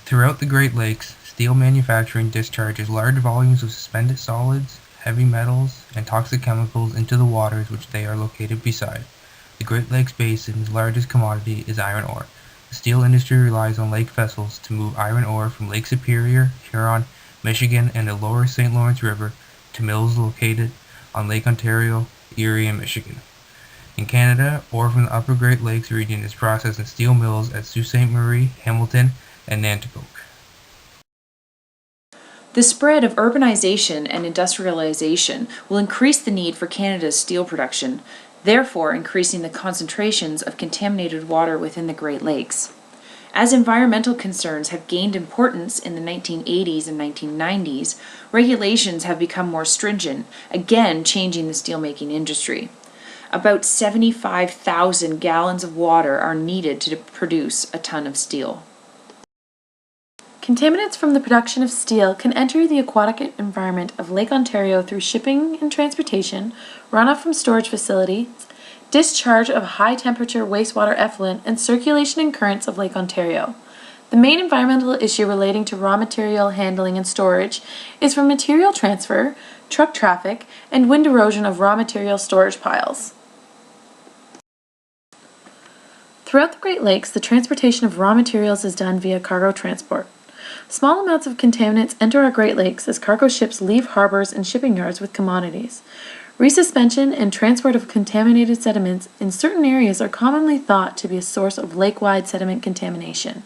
Throughout the Great Lakes, steel manufacturing discharges large volumes of suspended solids, heavy metals, and toxic chemicals into the waters which they are located beside. The Great Lakes Basin's largest commodity is iron ore. The steel industry relies on lake vessels to move iron ore from Lake Superior, Huron, Michigan, and the lower St. Lawrence River to mills located on Lake Ontario, Erie, and Michigan. In Canada, ore from the upper Great Lakes region is processed in steel mills at Sault Ste. Marie, Hamilton, and Nanticoke. The spread of urbanization and industrialization will increase the need for Canada's steel production, therefore increasing the concentrations of contaminated water within the Great Lakes. As environmental concerns have gained importance in the 1980s and 1990s, regulations have become more stringent, again changing the steelmaking industry. About 75,000 gallons of water are needed to produce a ton of steel. Contaminants from the production of steel can enter the aquatic environment of Lake Ontario through shipping and transportation, runoff from storage facilities, discharge of high-temperature wastewater effluent, and circulation and currents of Lake Ontario. The main environmental issue relating to raw material handling and storage is from material transfer, truck traffic, and wind erosion of raw material storage piles. Throughout the Great Lakes, the transportation of raw materials is done via cargo transport. Small amounts of contaminants enter our Great Lakes as cargo ships leave harbors and shipping yards with commodities. Resuspension and transport of contaminated sediments in certain areas are commonly thought to be a source of lake-wide sediment contamination.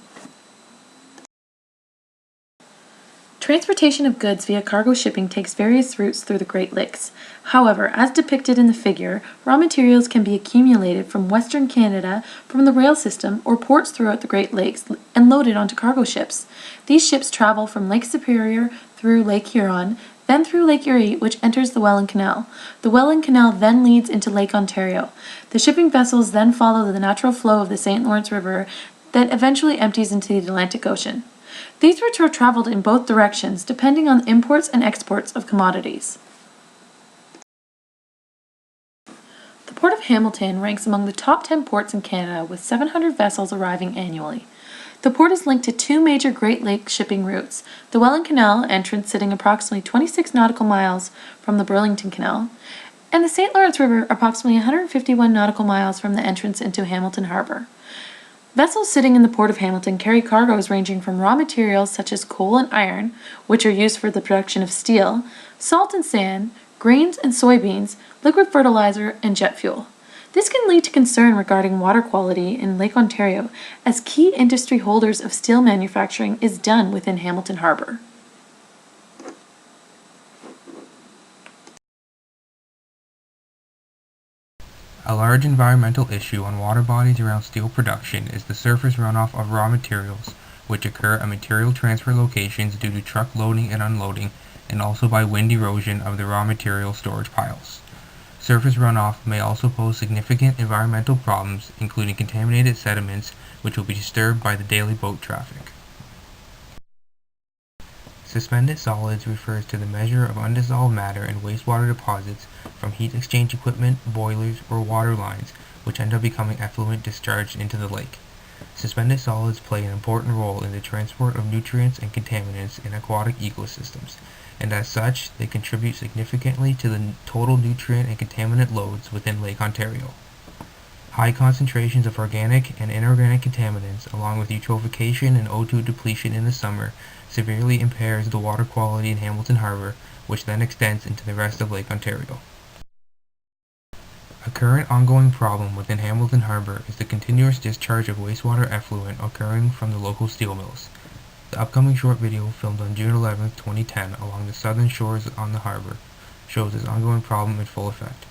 Transportation of goods via cargo shipping takes various routes through the Great Lakes. However, as depicted in the figure, raw materials can be accumulated from Western Canada from the rail system or ports throughout the Great Lakes and loaded onto cargo ships. These ships travel from Lake Superior through Lake Huron, then through Lake Erie, which enters the Welland Canal. The Welland Canal then leads into Lake Ontario. The shipping vessels then follow the natural flow of the St. Lawrence River that eventually empties into the Atlantic Ocean. These routes are traveled in both directions, depending on imports and exports of commodities. The Port of Hamilton ranks among the top 10 ports in Canada with 700 vessels arriving annually. The port is linked to two major Great Lakes shipping routes, the Welland Canal entrance sitting approximately 26 nautical miles from the Burlington Canal, and the St. Lawrence River approximately 151 nautical miles from the entrance into Hamilton Harbor. Vessels sitting in the Port of Hamilton carry cargoes ranging from raw materials such as coal and iron, which are used for the production of steel, salt and sand, grains and soybeans, liquid fertilizer, and jet fuel. This can lead to concern regarding water quality in Lake Ontario, as key industry holders of steel manufacturing is done within Hamilton Harbor. A large environmental issue on water bodies around steel production is the surface runoff of raw materials, which occur at material transfer locations due to truck loading and unloading, and also by wind erosion of the raw material storage piles. Surface runoff may also pose significant environmental problems, including contaminated sediments, which will be disturbed by the daily boat traffic. Suspended solids refers to the measure of undissolved matter in wastewater deposits from heat exchange equipment, boilers, or water lines, which end up becoming effluent discharged into the lake. Suspended solids play an important role in the transport of nutrients and contaminants in aquatic ecosystems, and as such, they contribute significantly to the total nutrient and contaminant loads within Lake Ontario. High concentrations of organic and inorganic contaminants, along with eutrophication and O2 depletion in the summer, severely impairs the water quality in Hamilton Harbor, which then extends into the rest of Lake Ontario. A current ongoing problem within Hamilton Harbor is the continuous discharge of wastewater effluent occurring from the local steel mills. The upcoming short video, filmed on June 11, 2010, along the southern shores on the harbor, shows this ongoing problem in full effect.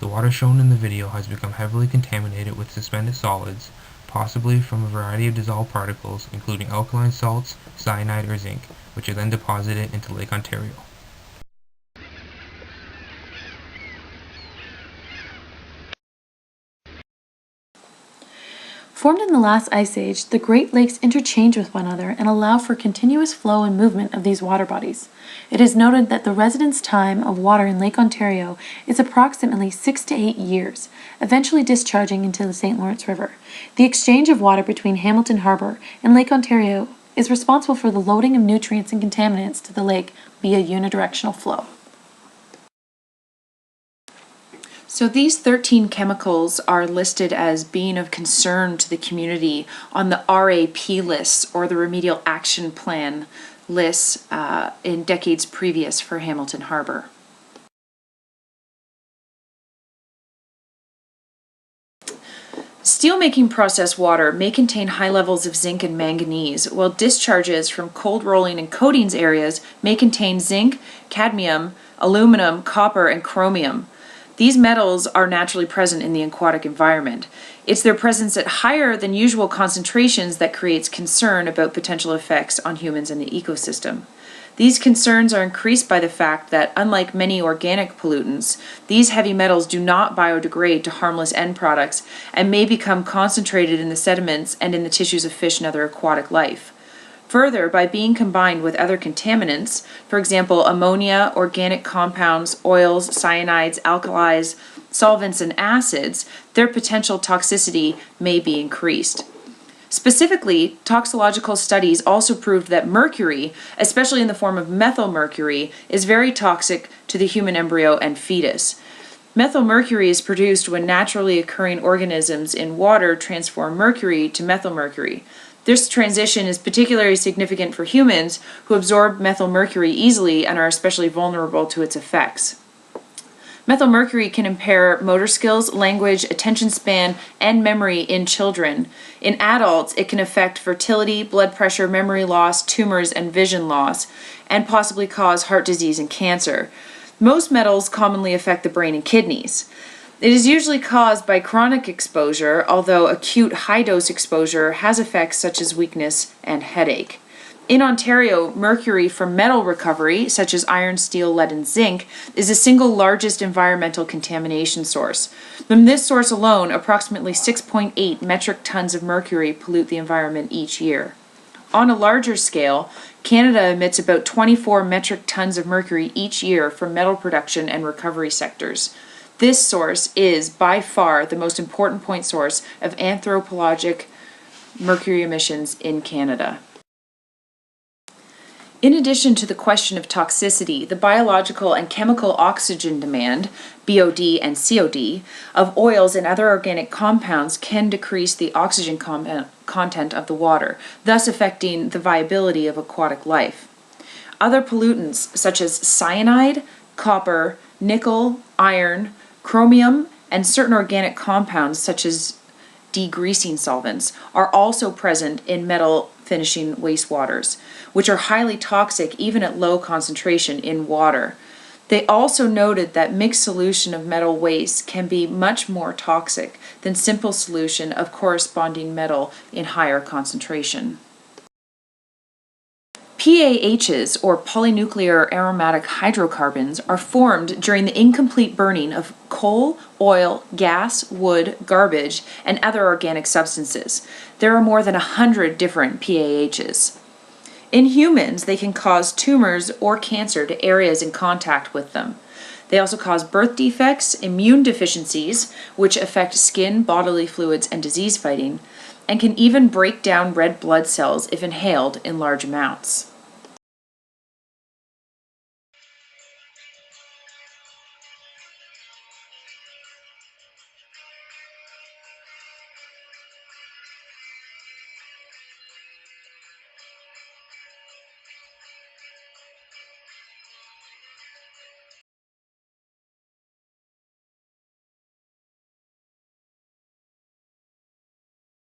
The water shown in the video has become heavily contaminated with suspended solids, possibly from a variety of dissolved particles, including alkaline salts, cyanide, or zinc, which are then deposited into Lake Ontario. Formed in the last ice age, the Great Lakes interchange with one another and allow for continuous flow and movement of these water bodies. It is noted that the residence time of water in Lake Ontario is approximately 6 to 8 years, eventually discharging into the St. Lawrence River. The exchange of water between Hamilton Harbor and Lake Ontario is responsible for the loading of nutrients and contaminants to the lake via unidirectional flow. So these 13 chemicals are listed as being of concern to the community on the RAP lists, or the Remedial Action Plan lists, in decades previous for Hamilton Harbor. Steelmaking process water may contain high levels of zinc and manganese, while discharges from cold rolling and coatings areas may contain zinc, cadmium, aluminum, copper, and chromium. These metals are naturally present in the aquatic environment. It's their presence at higher than usual concentrations that creates concern about potential effects on humans and the ecosystem. These concerns are increased by the fact that, unlike many organic pollutants, these heavy metals do not biodegrade to harmless end products and may become concentrated in the sediments and in the tissues of fish and other aquatic life. Further, by being combined with other contaminants, for example, ammonia, organic compounds, oils, cyanides, alkalis, solvents, and acids, their potential toxicity may be increased. Specifically, toxicological studies also proved that mercury, especially in the form of methylmercury, is very toxic to the human embryo and fetus. Methylmercury is produced when naturally occurring organisms in water transform mercury to methylmercury. This transition is particularly significant for humans who absorb methylmercury easily and are especially vulnerable to its effects. Methylmercury can impair motor skills, language, attention span, and memory in children. In adults, it can affect fertility, blood pressure, memory loss, tumors, and vision loss, and possibly cause heart disease and cancer. Most metals commonly affect the brain and kidneys. It is usually caused by chronic exposure, although acute high-dose exposure has effects such as weakness and headache. In Ontario, mercury from metal recovery, such as iron, steel, lead, and zinc, is the single largest environmental contamination source. From this source alone, approximately 6.8 metric tons of mercury pollute the environment each year. On a larger scale, Canada emits about 24 metric tons of mercury each year from metal production and recovery sectors. This source is, by far, the most important point source of anthropologic mercury emissions in Canada. In addition to the question of toxicity, the biological and chemical oxygen demand, BOD and COD, of oils and other organic compounds can decrease the oxygen content of the water, thus affecting the viability of aquatic life. Other pollutants, such as cyanide, copper, nickel, iron, chromium, and certain organic compounds, such as degreasing solvents, are also present in metal finishing wastewaters, which are highly toxic even at low concentration in water. They also noted that mixed solution of metal waste can be much more toxic than simple solution of corresponding metal in higher concentration. PAHs, or polynuclear aromatic hydrocarbons, are formed during the incomplete burning of coal, oil, gas, wood, garbage, and other organic substances. There are more than 100 different PAHs. In humans, they can cause tumors or cancer to areas in contact with them. They also cause birth defects, immune deficiencies, which affect skin, bodily fluids, and disease fighting, and can even break down red blood cells if inhaled in large amounts.